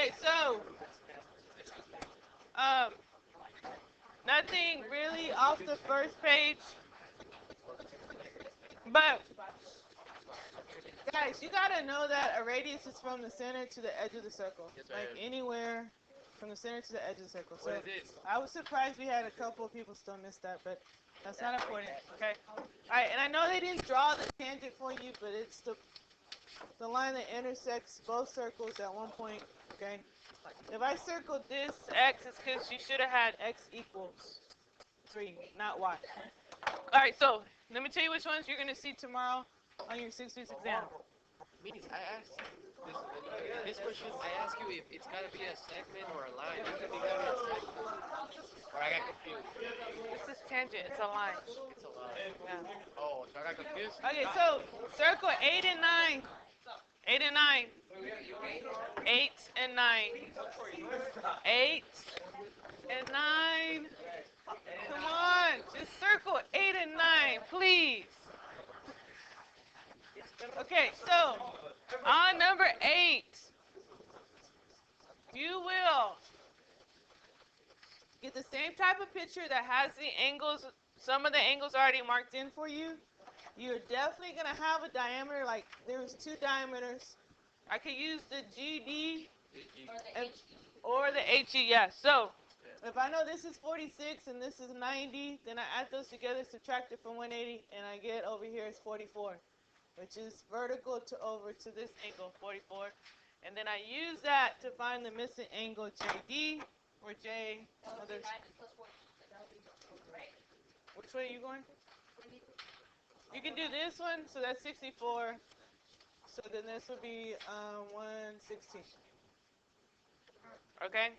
Okay, so um, nothing really off the first page, but guys, you gotta know that a radius is from the center to the edge of the circle, like anywhere from the center to the edge of the circle. So I was surprised we had a couple of people still miss that, but that's not important. Okay. All right, and I know they didn't draw the tangent for you, but it's the line that intersects both circles at one point. Okay. If I circled this x, it's because you should have had x equals 3, not y. All right, so let me tell you which ones you're gonna see tomorrow on your 6 weeks exam. Means I asked this question. I asked you if it's gotta be a segment or a line. You said it gotta be a segment. Or I got confused. This is tangent. It's a line. It's a line. Yeah. Oh, so I got confused. Okay, so circle 8 and 9. 8 and 9. 8 and 9. 8 and 9. Come on, just circle 8 and 9, please. Okay, so on number 8, you will get the same type of picture that has the angles, some of the angles already marked in for you. You're definitely going to have a diameter, like there's 2 diameters. I could use the GD or the HE, yeah. So if I know this is 46 and this is 90, then I add those together, subtract it from 180, and I get over here is 44, which is vertical to over to this angle, 44. And then I use that to find the missing angle JD or J. Which way are you going? You can do this one, so that's 64. So then this would be 116. Okay?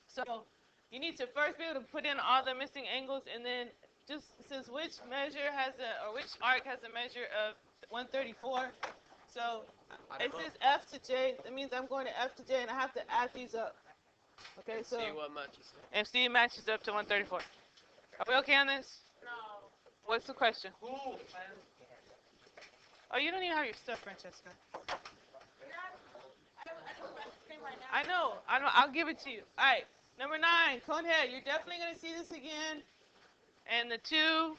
So you need to first be able to put in all the missing angles, and then just since which measure has or which arc has a measure of 134, so it says F to J. That means I'm going to F to J, and I have to add these up. Okay, so see what matches. and see it matches up to 134. Are we okay on this? No. What's the question? Oh, you don't even have your stuff, Francesca. I know. I'll give it to you. All right. Number 9, cone head. You're definitely going to see this again. And the 2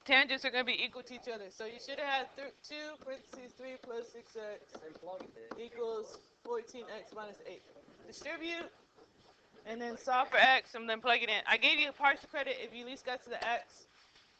tangents are going to be equal to each other. So you should have had 2 parentheses 3 plus 6x equals 14x minus 8. Distribute. And then solve for x and then plug it in. I gave you a partial credit if you at least got to the x.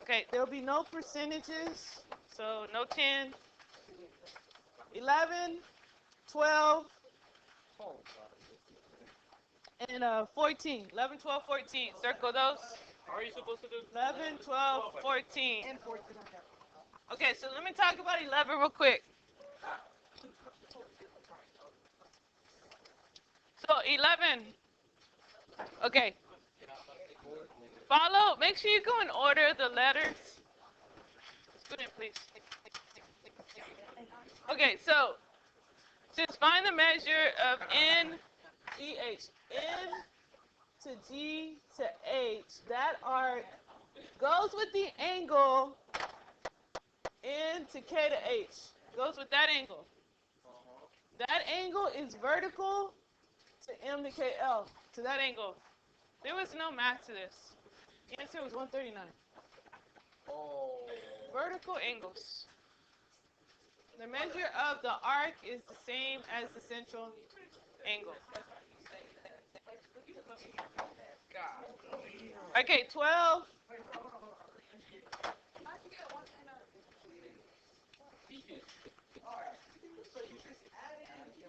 Okay, there will be no percentages. So no 10, 11, 12, and 14. 11, 12, 14. Circle those. How are you supposed to do? 11, 12, 14. Okay, so let me talk about 11 real quick. So 11. Okay. Follow. Make sure you go in order of the letters. Student, please. Okay, so just find the measure of N, E, H. N to G to H. That arc goes with the angle N to K to H. Goes with that angle. That angle is vertical to M to KL. To that angle. There was no math to this. The answer was 139. Oh. Vertical angles. The measure of the arc is the same as the central angle. Okay, 12.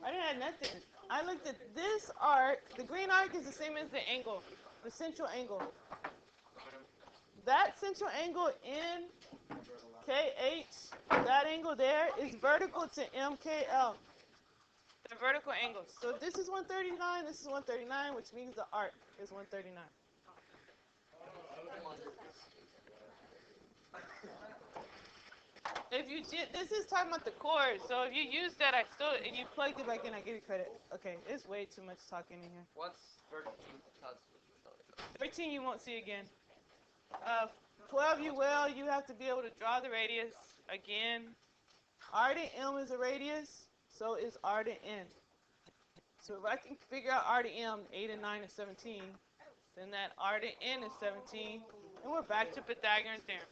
I didn't have nothing. I looked at this arc. The green arc is the same as the angle, the central angle. That central angle in KH, that angle there is vertical to MKL. They're vertical angles. So this is 139, this is 139, which means the arc is 139. If you did, this is talking about the chord. So if you use that, and you plugged it back in, I give you credit. Okay, it's way too much talking in here. What's 13? 13 you won't see again. 12 you will. You have to be able to draw the radius again. R to M is a radius, so is R to N. So if I can figure out R to M, 8 and 9 is 17, then that R to N is 17, and we're back to Pythagorean theorem.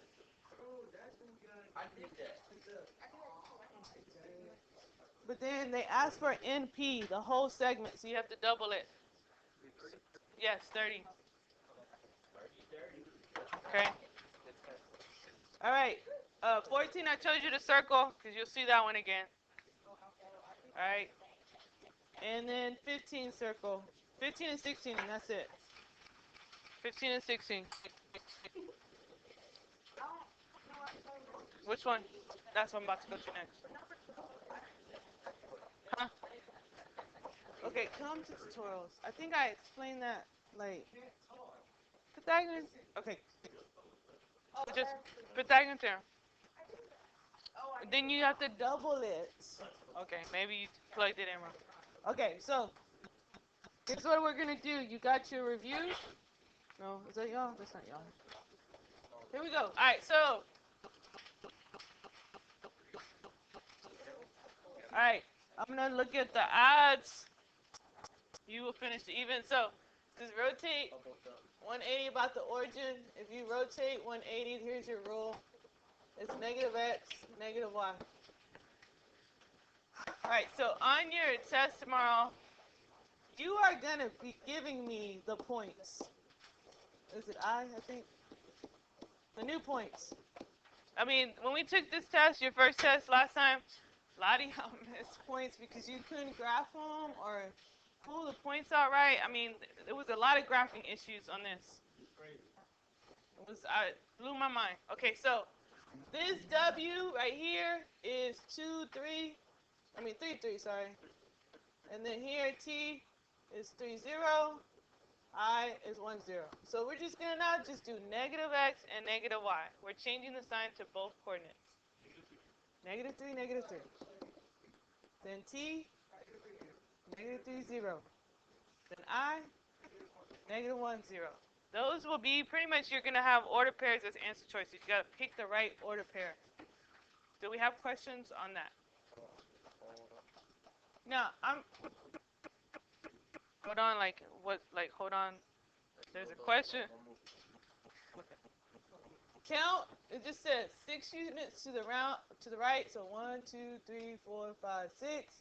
But then they ask for NP, the whole segment, so you have to double it. Yes, 30. Okay. All right. 14, I told you to circle, because you'll see that one again. All right. And then 15 circle. 15 and 16, and that's it. 15 and 16. Which one? That's what I'm about to go to next. Huh? Okay, come to tutorials. I think I explained that, like, Pythagorean. Okay. Just Pythagorean theorem. Then you have to double it. Okay, maybe you plugged it in wrong. Okay, so here's what we're gonna do. You got your review? No, is that y'all? That's not y'all. Here we go. All right, so. All right, I'm gonna look at the odds. You will finish the even. So, just rotate 180 about the origin. If you rotate 180, here's your rule. It's negative x, negative y. All right, so on your test tomorrow, you are gonna be giving me the points. Is it I think? The new points. I mean, when we took this test, your first test last time, a lot of y'all missed points because you couldn't graph them or pull the points out right. I mean, there was a lot of graphing issues on this. I blew my mind. Okay, so this W right here is 2, 3. I mean 3, 3. Sorry. And then here T is 3, 0. I is 1, 0. So we're just gonna now just do negative x and negative y. We're changing the sign to both coordinates. Negative 3, negative 3. Then T, negative 3, 0. Then I, negative 1, 0. Those will be pretty much, you're going to have order pairs as answer choices. You got to pick the right order pair. Do we have questions on that? Now, hold on, hold on. There's a question. Count, it just says 6 units to the right, so 1, 2, 3, 4, 5, 6.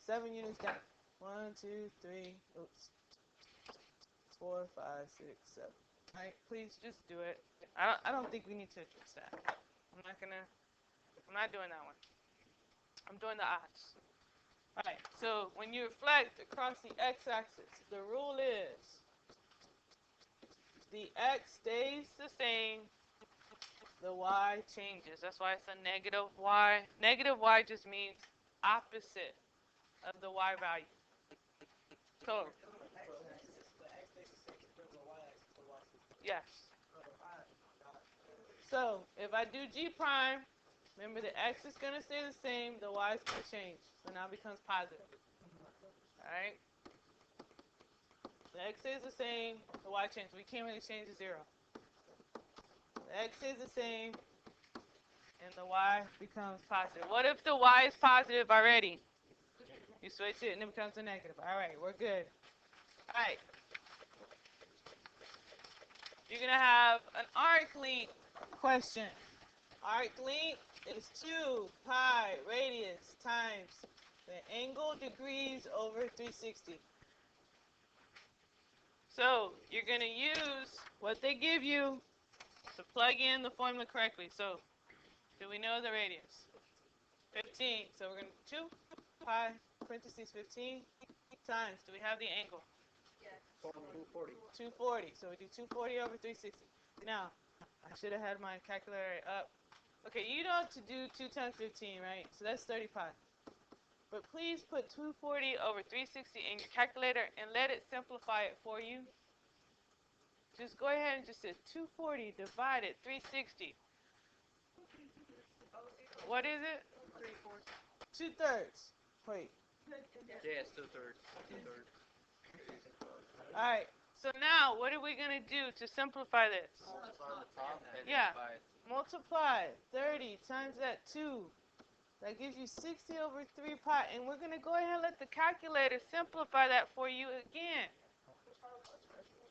7 units down. 1, 2, 3, 4, 5, 6, 7. All right, please just do it. I don't think we need to address that. I'm not doing that one. I'm doing the odds. All right, so when you reflect across the x-axis, the rule is the x stays the same, the y changes. That's why it's a negative y. Negative y just means opposite of the y value. So, yes. So, if I do G prime, remember the x is going to stay the same, the y is going to change. So now it becomes positive. Alright? The x stays the same, the y changes. We can't really change to 0. The x stays the same, and the y becomes positive. What if the y is positive already? You switch it and it becomes a negative. Alright, we're good. Alright. You're going to have an arc length question. Arc length is 2 pi radius times the angle degrees over 360. So you're going to use what they give you to plug in the formula correctly. So do we know the radius? 15. So we're going to 2 pi parentheses 15 times. Do we have the angle? Yes. 240. 240. So we do 240 over 360. Now, I should have had my calculator up. Okay, you know to do 2 times 15, right? So that's 30 pi. But please put 240 over 360 in your calculator and let it simplify it for you. Just go ahead and just say 240 divided 360. What is it? 3/4. 2/3. Wait. Yeah, it's 2/3. 2/3. All right. So now, what are we going to do to simplify this? Multiply on the top and Yeah. divide. Multiply 30 times that 2. That gives you 60 over 3 pi. And we're going to go ahead and let the calculator simplify that for you again.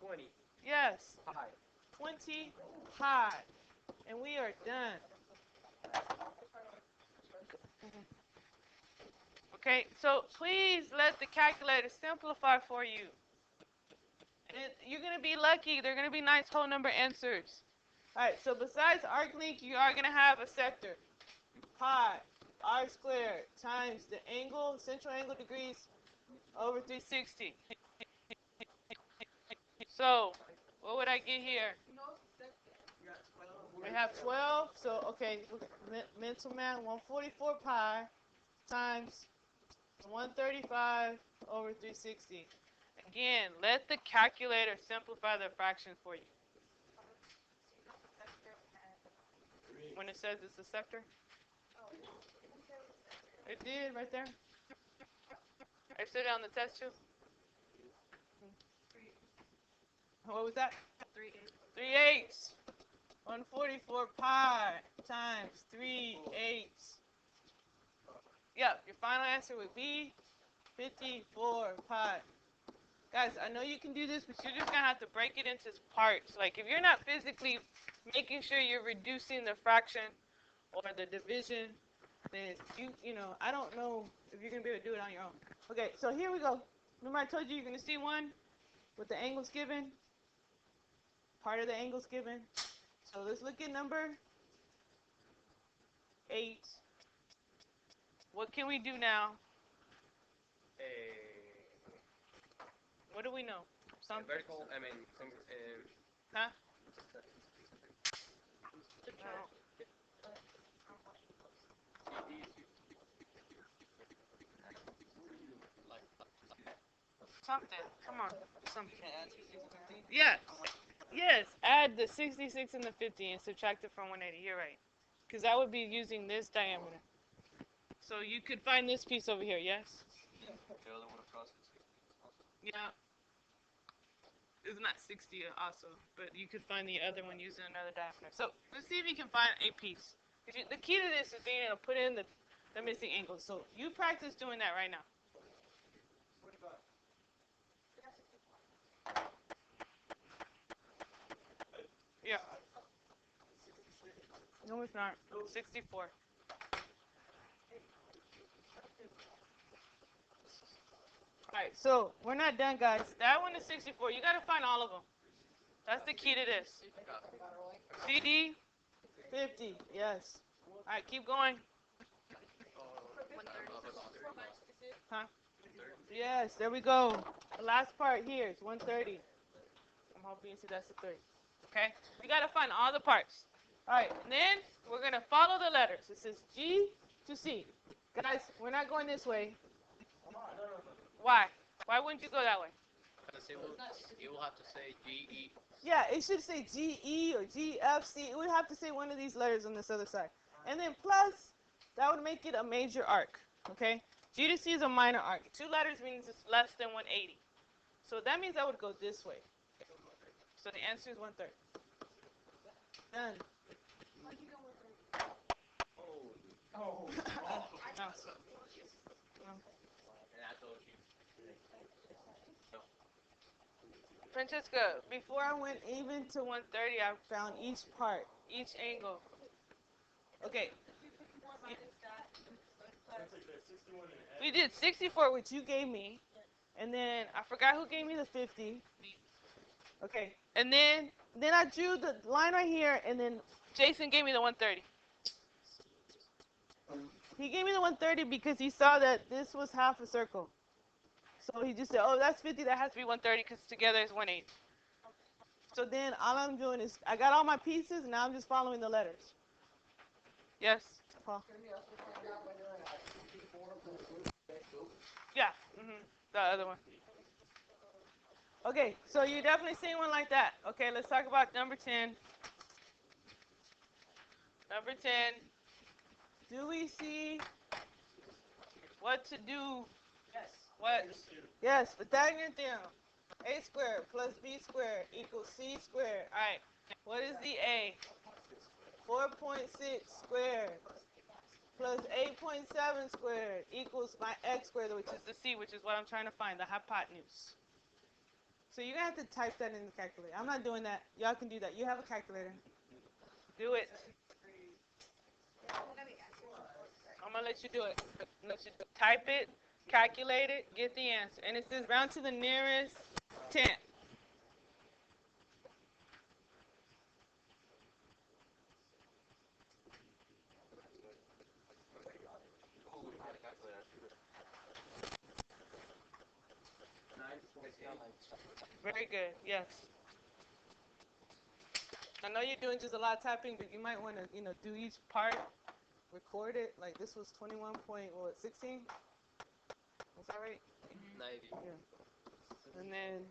20. Yes. Pi. 20 pi. And we are done. Okay, so please let the calculator simplify for you. And you're going to be lucky. They're going to be nice whole number answers. All right, so besides arc length, you are going to have a sector. Pi r squared times the angle, central angle degrees, over 360. So, what would I get here? We have 12. So, okay, mental math, 144 pi times 135 over 360. Again, let the calculator simplify the fraction for you. When it says it's a sector? It did right there. I said it on the test too. What was that? 3/8. 144 pi times 3/8. Yeah, your final answer would be 54 pi. Guys, I know you can do this, but you're just going to have to break it into parts. Like, if you're not physically making sure you're reducing the fraction or the division, then you know, I don't know if you're going to be able to do it on your own. Okay, so here we go. Remember I told you you're going to see one with the angles given? Part of the angles given. So let's look at number 8. What can we do now? What do we know? Something. Vertical, Huh? Something. Come on. Something. Yes. Yes. Add the 66 and the 50 and subtract it from 180. You're right. Because I would be using this diameter. So you could find this piece over here, yes? Yeah. It's not 60 also, but you could find the other one using another diameter. So let's see if you can find a piece. The key to this is being able to put in the missing angles. So you practice doing that right now. Yeah. No, it's not. 64. Alright, so we're not done, guys. That one is 64. You got to find all of them. That's the key to this. CD, 50. Yes. Alright, keep going. Huh? Yes, there we go. The last part here is 130. I'm hoping you see that's the 30. Okay? You got to find all the parts. Alright, and then we're going to follow the letters. It says G to C. Guys, we're not going this way. Why? Why wouldn't you go that way? Because it will have to say GE. Yeah, it should say GE or GFC. It would have to say one of these letters on this other side. And then plus, that would make it a major arc. Okay? G to C is a minor arc. 2 letters means it's less than 180. So that means I would go this way. So the answer is 1/3. Done. Oh. No. Francesca, before I went even to 130, I found each part, each angle. Okay. We did 64, which you gave me. And then I forgot who gave me the 50. Okay. And then I drew the line right here, and then Jason gave me the 130. He gave me the 130 because he saw that this was half a circle. So he just said, oh, that's 50, that has to be 130 because together is 180. So then all I'm doing is, I got all my pieces, and now I'm just following the letters. Yes, Paul? Yeah, the other one. Okay, so you definitely seen one like that. Okay, let's talk about number 10. Number 10. Do we see what to do? Yes. What? Yes, Pythagorean theorem. A squared plus B squared equals C squared. All right, what is the A? 4.6 squared plus 8.7 squared equals my x squared, which is the c, which is what I'm trying to find, the hypotenuse. So you're going to have to type that in the calculator. I'm not doing that. Y'all can do that. You have a calculator. Do it. I'm going to let you do it. Let you type it, calculate it, get the answer. And it says round to the nearest tenth. Very good. Yes. I know you're doing just a lot of typing, but you might want to, do each part, record it. Like this was 21.16. Is that right? 90. Yeah. And then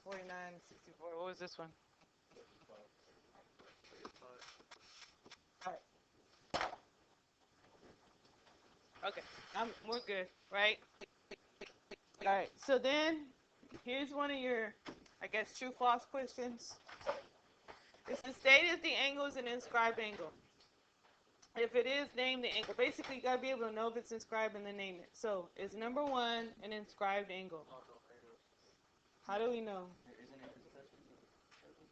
49, 64. What was this one? All right. Okay. We're good, right? All right. So then, here's one of your, I guess, true-false questions. It's the stated the angle is an inscribed angle. If it is, name the angle. Basically, you gotta be able to know if it's inscribed and then name it. So, is number 1 an inscribed angle? How do we know?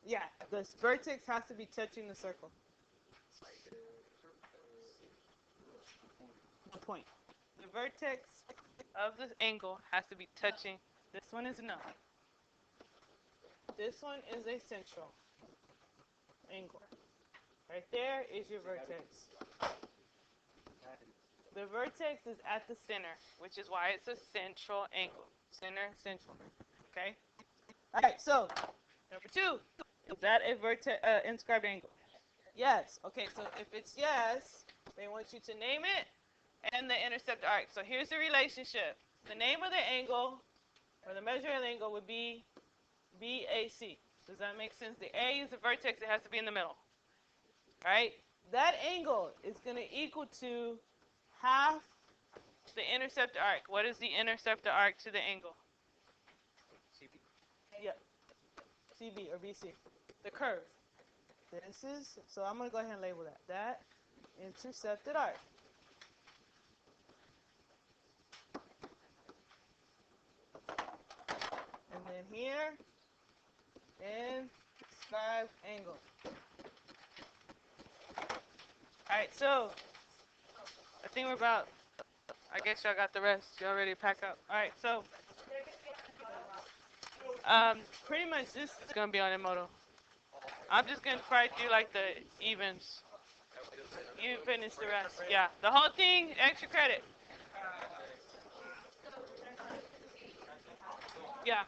Yeah, the vertex has to be touching the circle. The point. The vertex of the angle has to be touching. This one is no. This one is a central angle. Right there is your vertex. The vertex is at the center, which is why it's a central angle. Center, central. Okay? All right, so number 2, is that a inscribed angle? Yes. Okay, so if it's yes, they want you to name it and the intercept arc. So here's the relationship. The name of the angle, or the measure of the angle, would be BAC. Does that make sense? The A is the vertex. It has to be in the middle. All right? That angle is going to equal to half the intercept arc. What is the intercept arc to the angle? CB. Yep. CB or BC. The curve. This is, so I'm going to go ahead and label that. That intercepted arc. And then here, inscribed angle. All right, so I think we're about, I guess y'all got the rest. Y'all ready to pack up? All right, so pretty much this is going to be on Emoto. I'm just going to try to do like the evens. You finish the rest. Yeah, the whole thing, extra credit. Yeah.